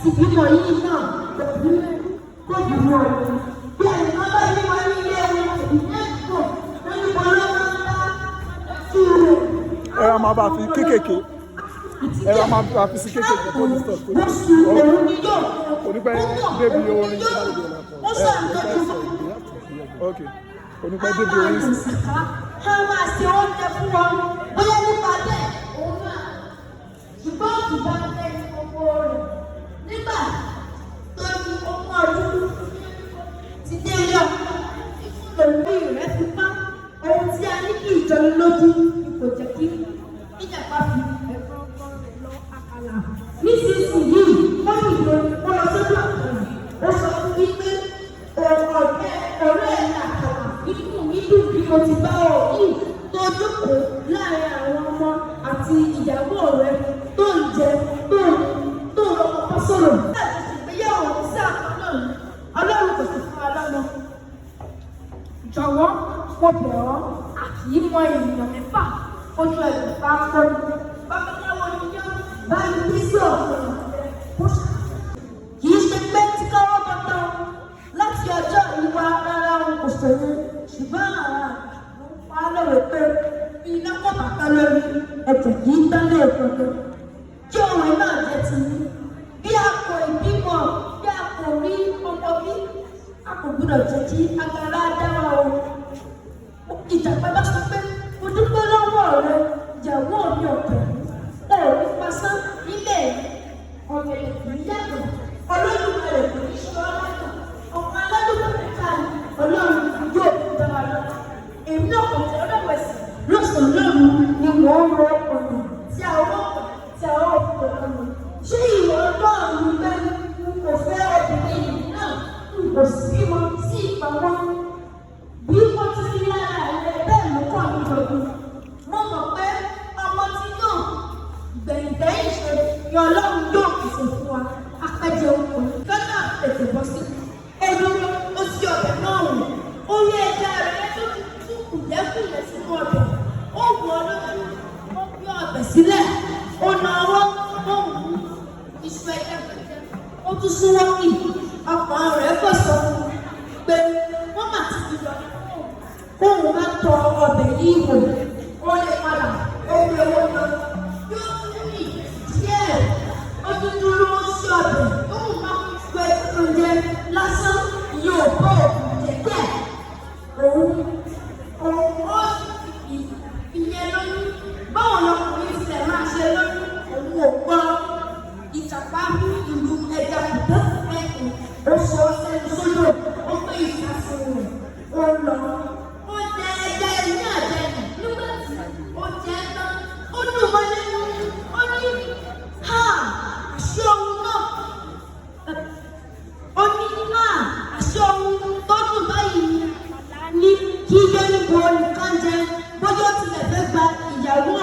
ti bímọ yìí náà tẹ̀lé kó bímọ yìí. Bí ẹnì kan bá bímọ ní ilé wọn, ìyẹn kò lórí wọn lọ́wọ́ ńlá sí rẹ̀. Ẹ wá máa bá fi kéékèèké. Ẹ wá máa bá fi sí kéékèèké tó ní stọ̀ tó ní. Oṣù òun ni yóò Onípẹ́ débi orin. ó ṣàǹtọ́jú Ok. Onípẹ́ débi orin. ká máa ṣe oúnjẹ fún wọn bóyá nípa bẹ́ẹ̀ òun náà ṣùgbọ́n ìgbà bẹ́ẹ̀ ni gbogbo rẹ̀ nígbà tó ní ogún ọdún ti dé ilé ọkọ lòun rẹ̀ fi pa ohun tí a ní kí ìjọni lójú kò jẹ́ kí ìjàpá fi ẹ̀fọ́ ọkọ rẹ̀ lọ àkàlà nísinsìnyí wọ́n ní ìlú wọn lọ sójú àkàlà ó sọ fún mi pé ọ̀rẹ́ ẹ̀ ní àkàlà inú mi dùn bí mo ti bá ọ yìí tó jókòó láàrin àwọn ọmọ àti ìyàwó rẹ tó ń jẹ tó lọ́kọ́ sọ̀rọ̀. láti ṣègbéyàwó sí àkàlà ọlọ́run kò sì fún wa lọ́nà. jọ̀wọ́ mo bẹ̀ ọ́ a kì í mọ ènìyàn mẹ́fà ojú ẹ̀sìn bá ń kọ́ ni. babaláwo ni yóò bá mi bí sí ọ̀sán kì í ṣe pé tí káwọ́ bọ́tọ̀ láti ọjọ́ ìwà rárá wọn kò sọ̀rọ̀ ṣùgbọ́n àwọn ló ń pa á lọ́wọ́ pé bí iná kọ́ bàtà lórí ẹ̀jẹ̀ kì í tán lé ìtọ́jú kí ọ̀rọ̀ náà jẹ́ ti ní. bí a kò ìbímọ bí a kò rí ọmọ bí a kò gbọdọ̀ jẹ́ kí agara dáwà o. ìjàpá bá sọ pé mo dúpẹ́ lọ́wọ́ rẹ ìyàwó mi ọ̀tọ̀ ò ní pasán nílé ọ̀rẹ́ ìyàtọ̀ ọlọ́run rẹ̀ kò ní ṣe ọlọ́tọ̀ ọ̀pọ̀ aládùúgbò mẹ́ta ni ọlọ́run yóò dára lọ. èmi náà kò tẹ́ ọlọ́wẹ̀sì lọ́sàn-án lọ́run ni wọ́n ń rọ ọ̀nà tí a ó tí a ó fi ọ̀nà. ṣé ìwọ ọlọ́run bẹ́ẹ̀ kò fẹ́ obìnrin yìí náà kò sí wọn sí ìpamọ́ bí wọ́n ti fi lára rẹ̀ bẹ́ẹ̀ ló kọ́ nítorí mo mọ̀ pé ọmọ tí yóò gbẹ̀yìngbẹ̀yìn ṣe ni ọlọ́run yóò pèsè fún wa. Apẹ̀jẹ̀ òkú lọ́nà tètè bọ́ sí. Olóró ó sí ọbẹ̀ náà wò. Ó rí ẹja rẹ̀ tó tún kùlẹ́kùlẹ̀ sínú ọbẹ̀. Ó wù ọ́ lójú. Ó gbé ọbẹ̀ sílẹ̀. Ó na ọwọ́ ó wù ú. Iṣu ẹja pẹ̀jẹ̀. Ó tún súnwọ́ kì. Ọkàn rẹ̀ kò sọ pé wọ́n mà ti fi lọ. Kóun má tọ ọbẹ̀ yìí wò. Ó lè padà. Ó gbé owó lọ. Yóò tún rìn díẹ̀. Ó tún dúró sí ọ̀dọ̀ ó mú máa ń gbé oúnjẹ lásán yóò bọ́ òkùnjẹ òun ó ìyẹn lóyún báwo lọkùnrin tilẹ̀ máa ṣe lóyún òun ò gbọ́ ìjàpá mú ìlú ẹja kùtọ́ ẹ̀kùn ó sọ sẹ́nu sódò ó pé ìfàsùn rẹ̀ ó lọ ó jẹ ẹja ẹni àjẹyìn nígbà tí ó jẹ tán ó dùn wọ́n lẹ́nu ó ní àṣẹ ohun náà ó ní àṣẹ ohun tó dùn báyìí ní kí yẹ́nìbó nìkan jẹ bójú tilẹ̀ fẹ́ gba ìyàwó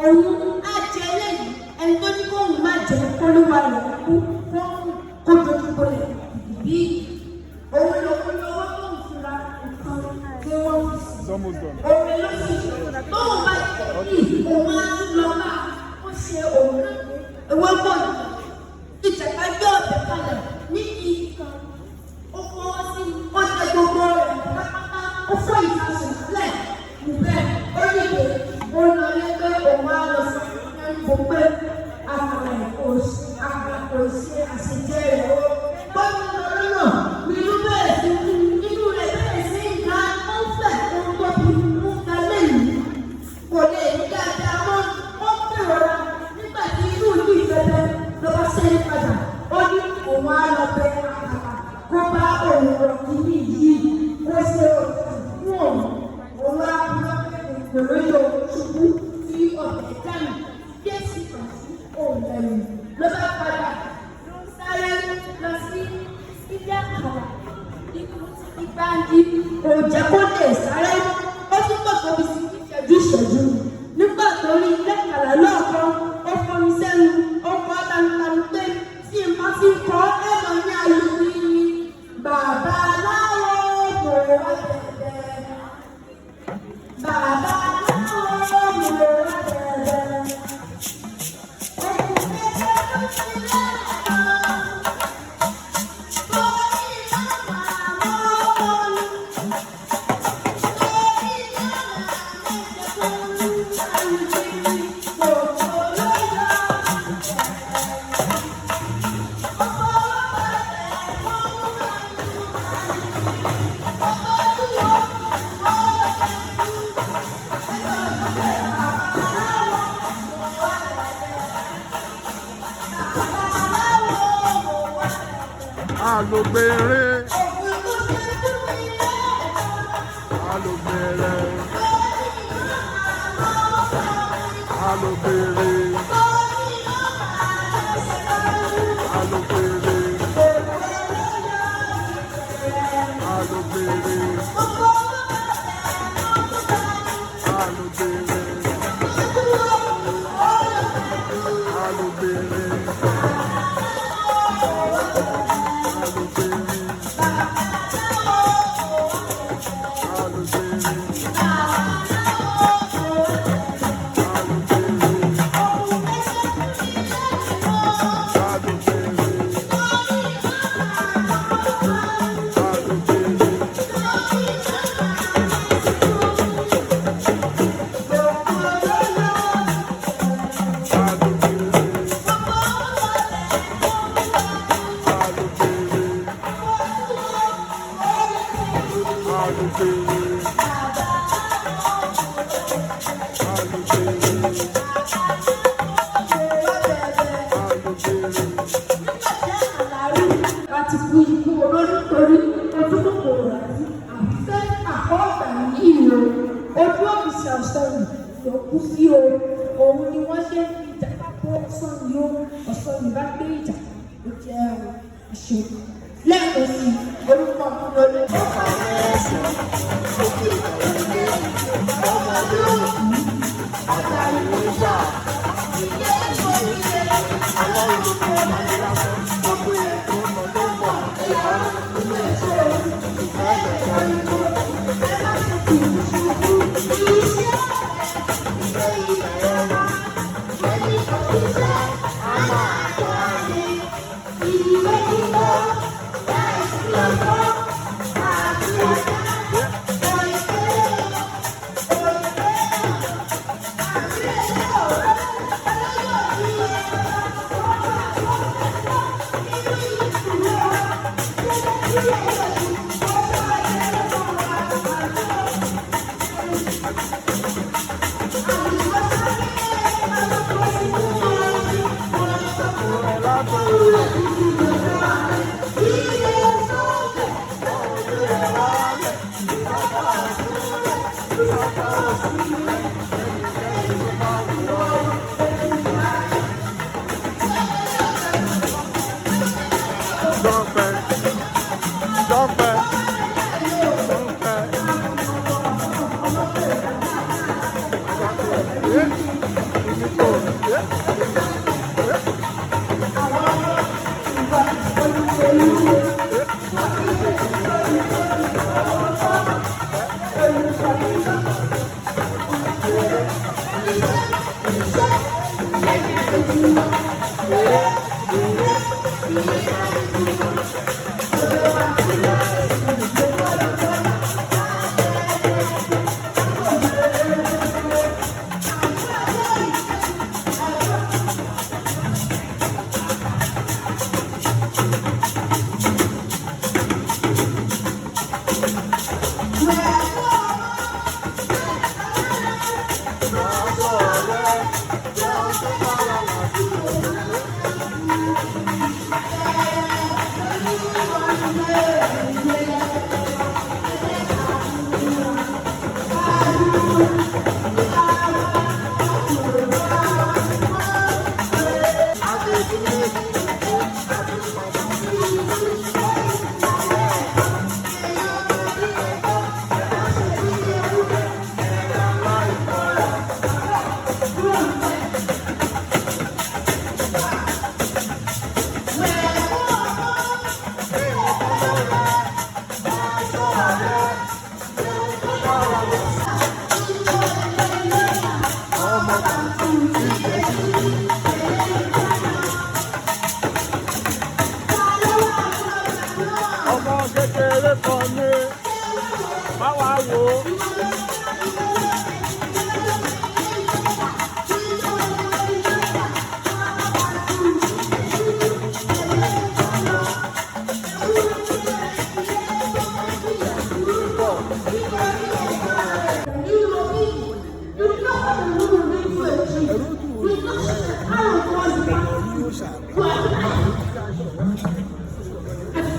òun á jẹ eléyìí ẹni tó ní kóun má jẹ kólúwa rẹ̀ kú kó dojú bolẹ̀ bí òun lòun lówó tó ń fura nǹkan tí wọ́n fi sí. òun ló sì tóun bá yìí òun á lọ bá ó ṣe òun ewé bọ̀ ìjàpá gbé ọ̀bẹ kalẹ̀ ní ìkan ó fọwọ́ sí ó ṣe gbogbo rẹ̀ pátápátá ó fọ́ ìfàsùn sílẹ̀ níbẹ̀ ó ní ìwé ó lọ lẹ́gbẹ́ òun á lọ sọ ẹnu kò pé àkàrà kò ṣe àṣejẹ rẹ̀ ó gbọ́dọ̀ lórí náà nínú bẹ́ẹ̀ sí nínú rẹ̀ bẹ́ẹ̀ sí ìgbà ó fẹ̀ tó ń tóbi mú kalẹ̀ yìí kò lè ní dáadáa ó kérora nígbà tí inú ìlú ìfẹ́fẹ́ ló bá ṣẹ́yìn padà ó ní òun á lọ bẹ àkàrà kó bá òun rọ̀ kíní yìí ó ṣe fún òun á bá ìgbèrè yóò ṣubú sí ọ̀bẹ dànù bí èsì kan sí òun lẹ́yìn ló bá padà ló ń sáré lọ sí ilé àkàrà ìgbàdí òjẹ́ kó lè sáré ó tún pọ̀ tóbi sí ìṣẹ́jú nígbà tó rí ilé àkàrà lọ́ọ̀kan ó fọmi sẹ́nu ó kọ́ tanutanu pé tí n bá ti kọ́ ẹ̀rọ ní ayélujára ni bàbá aláwọ̀ kò wá bẹ̀rẹ̀ bàbá aláwọ̀ kò wá bẹ̀rẹ̀ ẹ̀kú ẹ̀kú tó ti lẹ́ẹ̀kan. alóbèrè alóbèrè alóbèrè alóbèrè alóbèrè láti kú ikú olórí torí ojú kòkòrò àti àfẹ́ àkọ́ọ̀gbà yìí o ojú ọ̀fíìsì ọ̀sán ló kú sí o òun ni wọ́n ṣe ń fi ìjà pápọ̀ ọ̀sán yìí o ọ̀sán yìí bá gbé ìjà ó jẹ́ ìṣe lẹ́ẹ̀kan sí orúkọ mi lórí.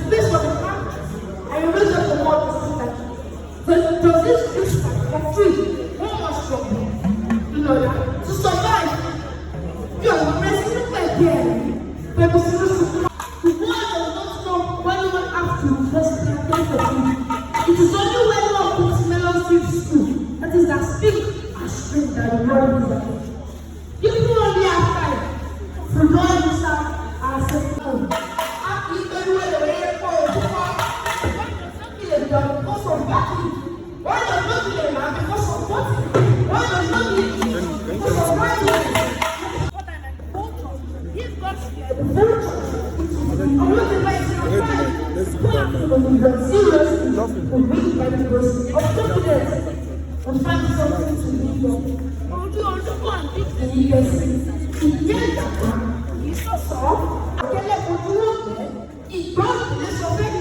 This Does this fish for free? One must struggle. In order to survive. You are pressing my pen. People see the world does not know when you have to just for food. It is only when one puts melon seeds too. That is that speak and strength that the world is like. People only have time. For God himself and say, no. After you tell you where the way for your people, because of backing? Why does not be a man because of what? Why does not be because of violence? He's got the vulture. I'm not the right to seriously, the weak by the person of confidence of finding something to live on. He's so soft. Ìgbọ́n ìlẹ̀ sọ fẹ́